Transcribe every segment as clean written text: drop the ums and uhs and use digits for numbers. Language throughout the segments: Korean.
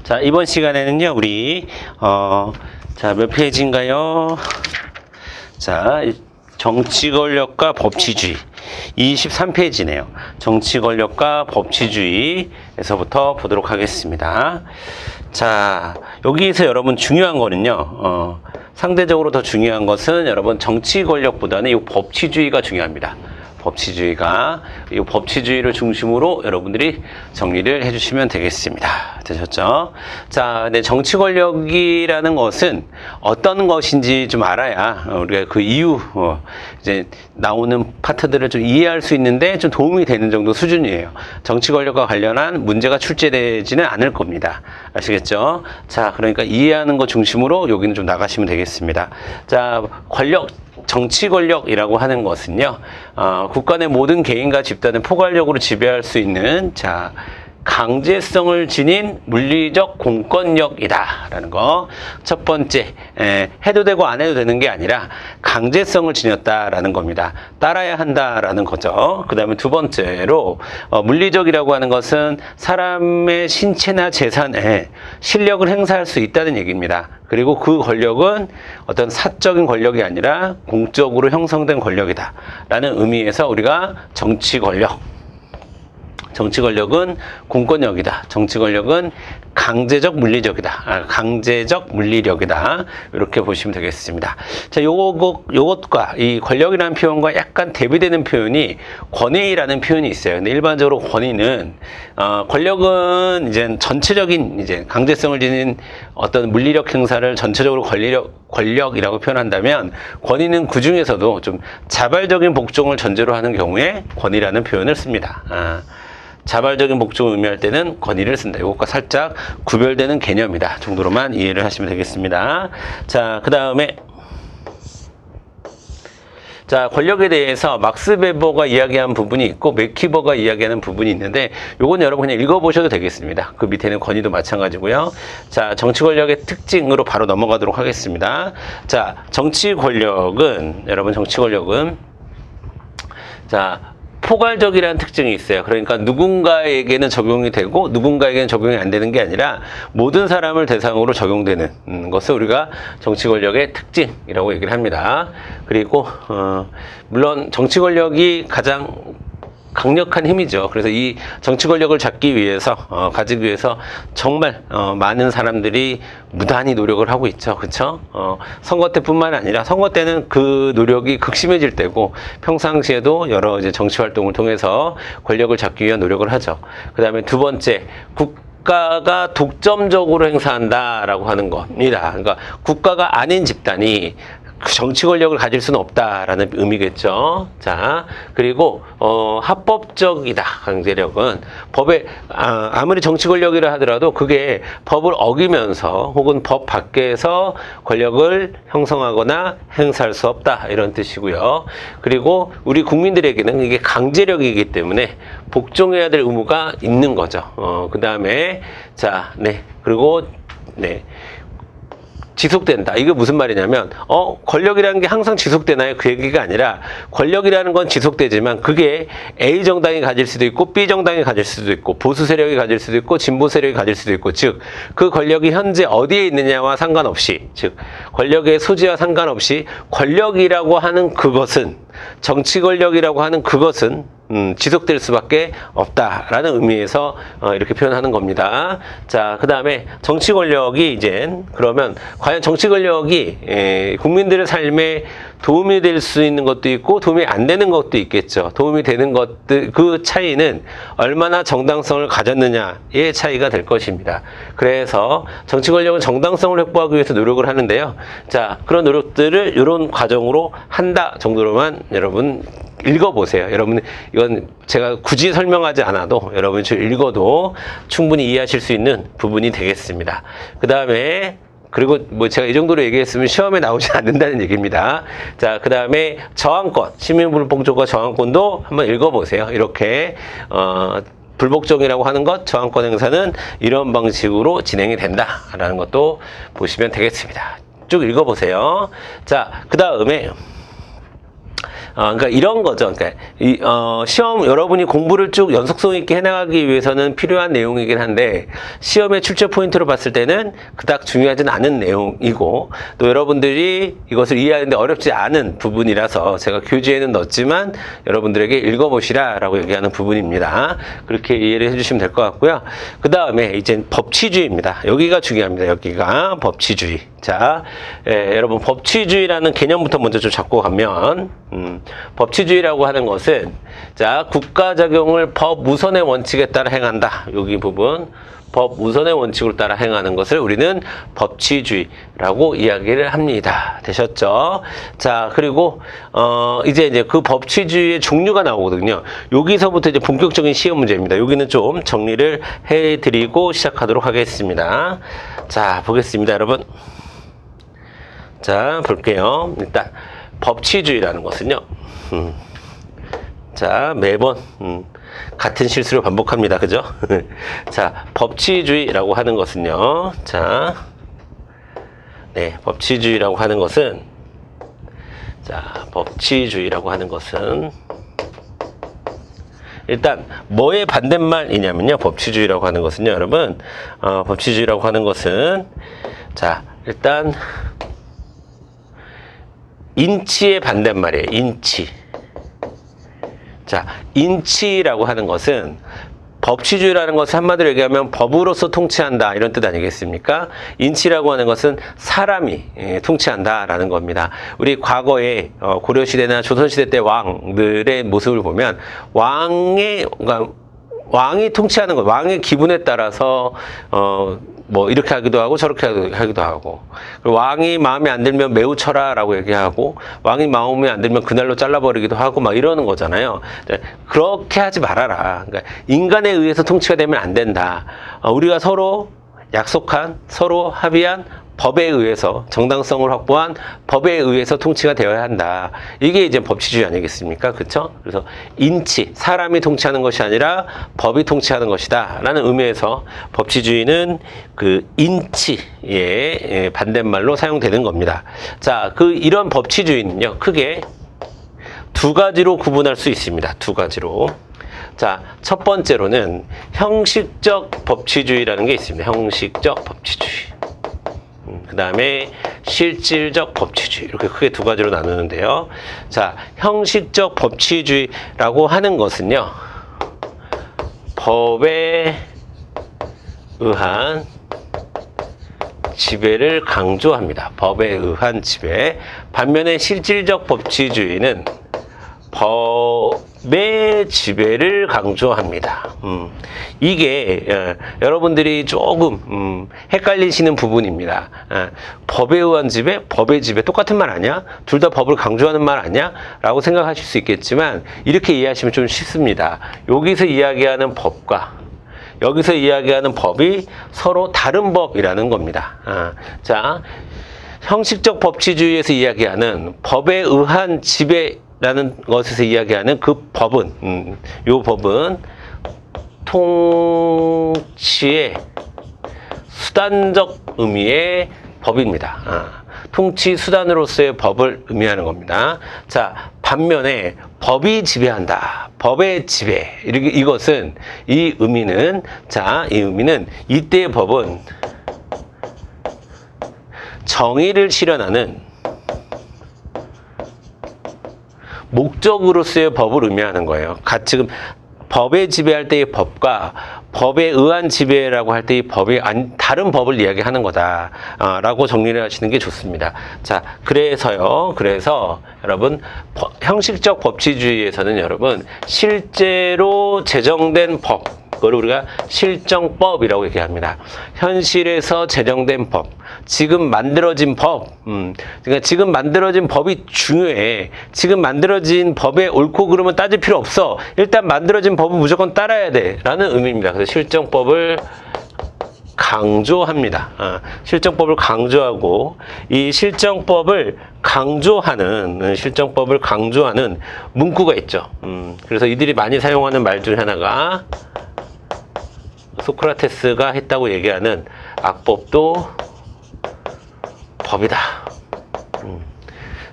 자, 이번 시간에는요, 우리, 자, 몇 페이지인가요? 자, 정치 권력과 법치주의. 23페이지네요. 정치 권력과 법치주의에서부터 보도록 하겠습니다. 자, 여기에서 여러분 중요한 거는요, 상대적으로 더 중요한 것은 여러분 정치 권력보다는 이 법치주의가 중요합니다. 법치주의가, 이 법치주의를 중심으로 여러분들이 정리를 해주시면 되겠습니다. 되셨죠? 자, 근데 정치 권력이라는 것은 어떤 것인지 좀 알아야 우리가 그 이유, 이제 나오는 파트들을 좀 이해할 수 있는데 좀 도움이 되는 정도 수준이에요. 정치 권력과 관련한 문제가 출제되지는 않을 겁니다. 아시겠죠? 자, 그러니까 이해하는 것 중심으로 여기는 좀 나가시면 되겠습니다. 자, 정치 권력이라고 하는 것은요, 국가 내 모든 개인과 집단을 포괄적으로 지배할 수 있는, 자, 강제성을 지닌 물리적 공권력이다라는 거. 첫 번째, 해도 되고 안 해도 되는 게 아니라 강제성을 지녔다라는 겁니다. 따라야 한다라는 거죠. 그 다음에 두 번째로, 물리적이라고 하는 것은 사람의 신체나 재산에 실력을 행사할 수 있다는 얘기입니다. 그리고 그 권력은 어떤 사적인 권력이 아니라 공적으로 형성된 권력이다 라는 의미에서 우리가 정치 권력은 공권력이다. 정치 권력은 강제적 물리력이다. 이렇게 보시면 되겠습니다. 자, 요것과 이 권력이라는 표현과 약간 대비되는 표현이 권위라는 표현이 있어요. 근데 일반적으로 권위는, 권력은 이제 전체적인 이제 강제성을 지닌 어떤 물리력 행사를 전체적으로 권력이라고 표현한다면, 권위는 그 중에서도 좀 자발적인 복종을 전제로 하는 경우에 권위라는 표현을 씁니다. 자발적인 복종을 의미할 때는 권위를 쓴다. 이것과 살짝 구별되는 개념이다 정도로만 이해를 하시면 되겠습니다. 자, 그 다음에, 자, 권력에 대해서 막스 베버가 이야기한 부분이 있고 맥키버가 이야기하는 부분이 있는데, 요건 여러분 그냥 읽어보셔도 되겠습니다. 그 밑에는 권위도 마찬가지고요. 자, 정치 권력의 특징으로 바로 넘어가도록 하겠습니다. 자, 여러분 정치 권력은, 자, 포괄적이라는 특징이 있어요. 그러니까 누군가에게는 적용이 되고 누군가에게는 적용이 안 되는 게 아니라 모든 사람을 대상으로 적용되는 것을 우리가 정치 권력의 특징이라고 얘기를 합니다. 그리고 물론 정치 권력이 가장 강력한 힘이죠. 그래서 이 정치 권력을 가지기 위해서 정말 많은 사람들이 무단히 노력을 하고 있죠. 그렇죠? 선거 때뿐만 아니라 선거 때는 그 노력이 극심해질 때고, 평상시에도 여러 이제 정치 활동을 통해서 권력을 잡기 위한 노력을 하죠. 그다음에 두 번째, 국가가 독점적으로 행사한다라고 하는 겁니다. 그러니까 국가가 아닌 집단이 정치 권력을 가질 수는 없다라는 의미겠죠. 자, 그리고 합법적이다. 강제력은 법에 아무리 정치 권력이라 하더라도 그게 법을 어기면서 혹은 법 밖에서 권력을 형성하거나 행사할 수 없다, 이런 뜻이고요. 그리고 우리 국민들에게는 이게 강제력이기 때문에 복종해야 될 의무가 있는 거죠. 그 다음에, 자, 그리고 지속된다. 이게 무슨 말이냐면, 권력이라는 게 항상 지속되나요? 그 얘기가 아니라, 권력이라는 건 지속되지만 그게 A 정당이 가질 수도 있고 B 정당이 가질 수도 있고 보수 세력이 가질 수도 있고 진보 세력이 가질 수도 있고, 즉 그 권력이 현재 어디에 있느냐와 상관없이, 즉 권력의 소지와 상관없이 권력이라고 하는 그것은, 정치 권력이라고 하는 그것은 지속될 수밖에 없다라는 의미에서 이렇게 표현하는 겁니다. 자, 그 다음에 정치 권력이 그러면 과연 정치 권력이 국민들의 삶에 도움이 될 수 있는 것도 있고 도움이 안 되는 것도 있겠죠. 도움이 되는 것들, 그 차이는 얼마나 정당성을 가졌느냐의 차이가 될 것입니다. 그래서 정치 권력은 정당성을 확보하기 위해서 노력을 하는데요. 자, 그런 노력들을 이런 과정으로 한다 정도로만 여러분 읽어보세요. 여러분, 이건 제가 굳이 설명하지 않아도 여러분이 읽어도 충분히 이해하실 수 있는 부분이 되겠습니다. 그 다음에, 그리고 뭐 제가 이 정도로 얘기했으면 시험에 나오지 않는다는 얘기입니다. 자, 그 다음에 저항권, 시민불복종과 저항권도 한번 읽어보세요. 이렇게, 불복종이라고 하는 것, 저항권 행사는 이런 방식으로 진행이 된다라는 것도 보시면 되겠습니다. 쭉 읽어보세요. 자, 그 다음에, 그러니까 이런 거죠. 그러니까 시험 여러분이 공부를 쭉 연속성 있게 해나가기 위해서는 필요한 내용이긴 한데 시험의 출제 포인트로 봤을 때는 그닥 중요하진 않은 내용이고 또 여러분들이 이것을 이해하는데 어렵지 않은 부분이라서 제가 교재에는 넣었지만 여러분들에게 읽어보시라라고 얘기하는 부분입니다. 그렇게 이해를 해주시면 될 것 같고요. 그 다음에 이제 법치주의입니다. 여기가 중요합니다. 여기가 법치주의. 자, 여러분 법치주의라는 개념부터 먼저 좀 잡고 가면 법치주의라고 하는 것은 자 국가 적용을 법 우선의 원칙에 따라 행한다. 여기 부분 법 우선의 원칙으로 따라 행하는 것을 우리는 법치주의라고 이야기를 합니다. 되셨죠? 자, 그리고 이제 그 법치주의의 종류가 나오거든요. 여기서부터 이제 본격적인 시험 문제입니다. 여기는 좀 정리를 해드리고 시작하도록 하겠습니다. 자, 보겠습니다, 여러분. 자, 볼게요. 일단 법치주의라는 것은요. 자, 매번 같은 실수를 반복합니다. 그죠? 자, 법치주의라고 하는 것은요. 자, 네, 법치주의라고 하는 것은 자, 법치주의라고 하는 것은 일단 뭐의 반대말이냐면요. 법치주의라고 하는 것은요, 여러분. 법치주의라고 하는 것은 자, 일단 인치의 반대말이에요. 인치. 자, 인치라고 하는 것은 법치주의라는 것을 한마디로 얘기하면 법으로서 통치한다 이런 뜻 아니겠습니까? 인치라고 하는 것은 사람이 통치한다라는 겁니다. 우리 과거에 고려시대나 조선시대 때 왕들의 모습을 보면 그러니까 왕이 통치하는 것, 왕의 기분에 따라서 뭐 이렇게 하기도 하고 저렇게 하기도 하고 왕이 마음에 안 들면 매우 쳐라라고 얘기하고 왕이 마음에 안 들면 그날로 잘라버리기도 하고 막 이러는 거잖아요. 그렇게 하지 말아라. 그러니까 인간에 의해서 통치가 되면 안 된다. 우리가 서로 약속한 서로 합의한 법에 의해서 정당성을 확보한 법에 의해서 통치가 되어야 한다. 이게 이제 법치주의 아니겠습니까? 그렇죠? 그래서 인치, 사람이 통치하는 것이 아니라 법이 통치하는 것이다 라는 의미에서 법치주의는 그 인치의 반대말로 사용되는 겁니다. 자, 이런 법치주의는요, 크게 두 가지로 구분할 수 있습니다. 두 가지로. 자, 첫 번째로는 형식적 법치주의라는 게 있습니다. 형식적 법치주의. 그 다음에 실질적 법치주의, 이렇게 크게 두 가지로 나누는데요. 자, 형식적 법치주의라고 하는 것은요, 법에 의한 지배를 강조합니다. 법에 의한 지배. 반면에 실질적 법치주의는 법의 지배를 강조합니다. 이게 여러분들이 조금 헷갈리시는 부분입니다. 법에 의한 지배, 법의 지배 똑같은 말 아니야? 둘 다 법을 강조하는 말 아니야? 라고 생각하실 수 있겠지만 이렇게 이해하시면 좀 쉽습니다. 여기서 이야기하는 법과 여기서 이야기하는 법이 서로 다른 법이라는 겁니다. 자, 형식적 법치주의에서 이야기하는 법에 의한 지배 라는 것에서 이야기하는 그 법은 요 법은 통치의 수단적 의미의 법입니다. 통치 수단으로서의 법을 의미하는 겁니다. 자, 반면에 법이 지배한다. 법의 지배. 이것은 이 의미는 자, 이 의미는 이때의 법은 정의를 실현하는 목적으로서의 법을 의미하는 거예요. 지금 법에 지배할 때의 법과 법에 의한 지배라고 할 때의 법이 다른 법을 이야기하는 거다 라고 정리를 하시는 게 좋습니다. 자, 그래서 여러분 형식적 법치주의에서는 여러분 실제로 제정된 법, 그걸 우리가 실정법이라고 얘기합니다. 현실에서 제정된 법, 지금 만들어진 법, 그러니까 지금 만들어진 법이 중요해. 지금 만들어진 법의 옳고 그름은 따질 필요 없어. 일단 만들어진 법은 무조건 따라야 돼 라는 의미입니다. 그래서 실정법을 강조합니다. 실정법을 강조하고 이 실정법을 강조하는 문구가 있죠. 그래서 이들이 많이 사용하는 말 중 하나가 소크라테스가 했다고 얘기하는 악법도 법이다.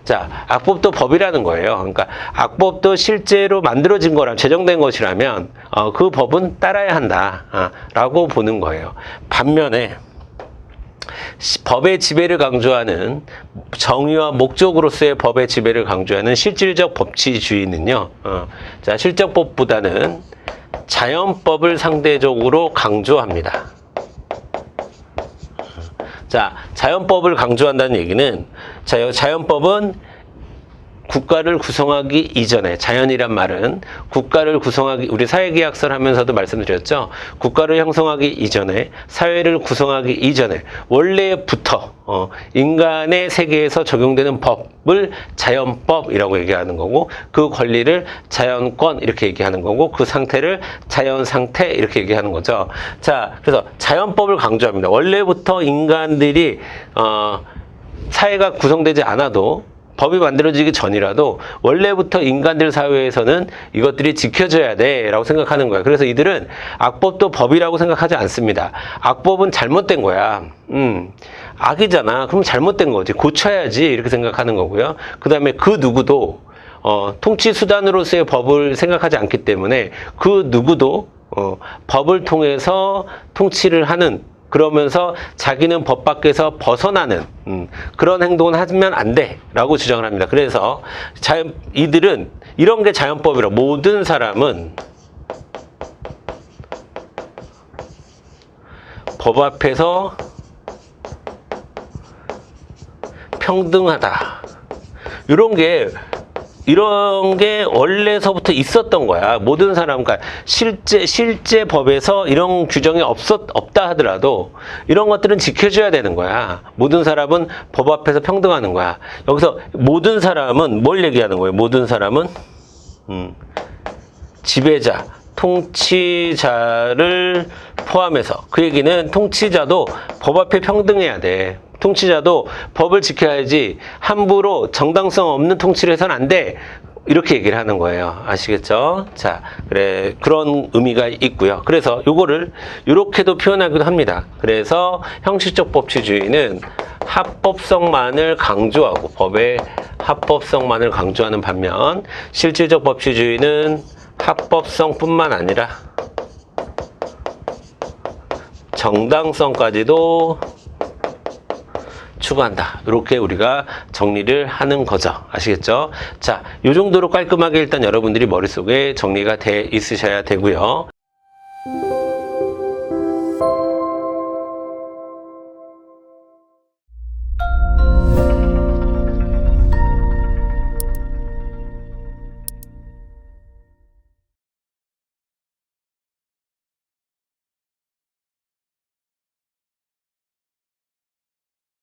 자, 악법도 법이라는 거예요. 그러니까 악법도 실제로 만들어진 거라면, 제정된 것이라면 그 법은 따라야 한다 라고 보는 거예요. 반면에 법의 지배를 강조하는, 정의와 목적으로서의 법의 지배를 강조하는 실질적 법치주의는요, 자, 실적법보다는 자연법을 상대적으로 강조합니다. 자, 자연법을 강조한다는 얘기는, 자연법은 국가를 구성하기 이전에, 자연이란 말은 국가를 구성하기, 우리 사회계약서를 하면서도 말씀드렸죠. 국가를 형성하기 이전에, 사회를 구성하기 이전에 원래부터 인간의 세계에서 적용되는 법을 자연법이라고 얘기하는 거고, 그 권리를 자연권 이렇게 얘기하는 거고, 그 상태를 자연상태 이렇게 얘기하는 거죠. 자, 그래서 자연법을 강조합니다. 원래부터 인간들이 사회가 구성되지 않아도, 법이 만들어지기 전이라도 원래부터 인간들 사회에서는 이것들이 지켜져야 돼 라고 생각하는 거야. 그래서 이들은 악법도 법이라고 생각하지 않습니다. 악법은 잘못된 거야. 악이잖아. 그럼 잘못된 거지. 고쳐야지 이렇게 생각하는 거고요. 그 다음에 그 누구도 통치 수단으로서의 법을 생각하지 않기 때문에 그 누구도 법을 통해서 통치를 하는, 그러면서 자기는 법 밖에서 벗어나는 그런 행동은 하면 안 돼 라고 주장을 합니다. 그래서 이들은 이런 게 자연법이라, 모든 사람은 법 앞에서 평등하다, 이런 게 원래서부터 있었던 거야. 모든 사람, 그러니까 실제 법에서 이런 규정이 없다 하더라도 이런 것들은 지켜줘야 되는 거야. 모든 사람은 법 앞에서 평등하는 거야. 여기서 모든 사람은 뭘 얘기하는 거예요? 모든 사람은 지배자, 통치자를 포함해서, 그 얘기는 통치자도 법 앞에 평등해야 돼. 통치자도 법을 지켜야지 함부로 정당성 없는 통치를 해서는 안 돼. 이렇게 얘기를 하는 거예요. 아시겠죠? 자, 그래, 그런 의미가 있고요. 그래서 요거를 이렇게도 표현하기도 합니다. 그래서 형식적 법치주의는 합법성만을 강조하고, 법의 합법성만을 강조하는 반면, 실질적 법치주의는 합법성뿐만 아니라 정당성까지도 추구한다. 이렇게 우리가 정리를 하는 거죠. 아시겠죠? 자, 이 정도로 깔끔하게 일단 여러분들이 머릿속에 정리가 돼 있으셔야 되고요.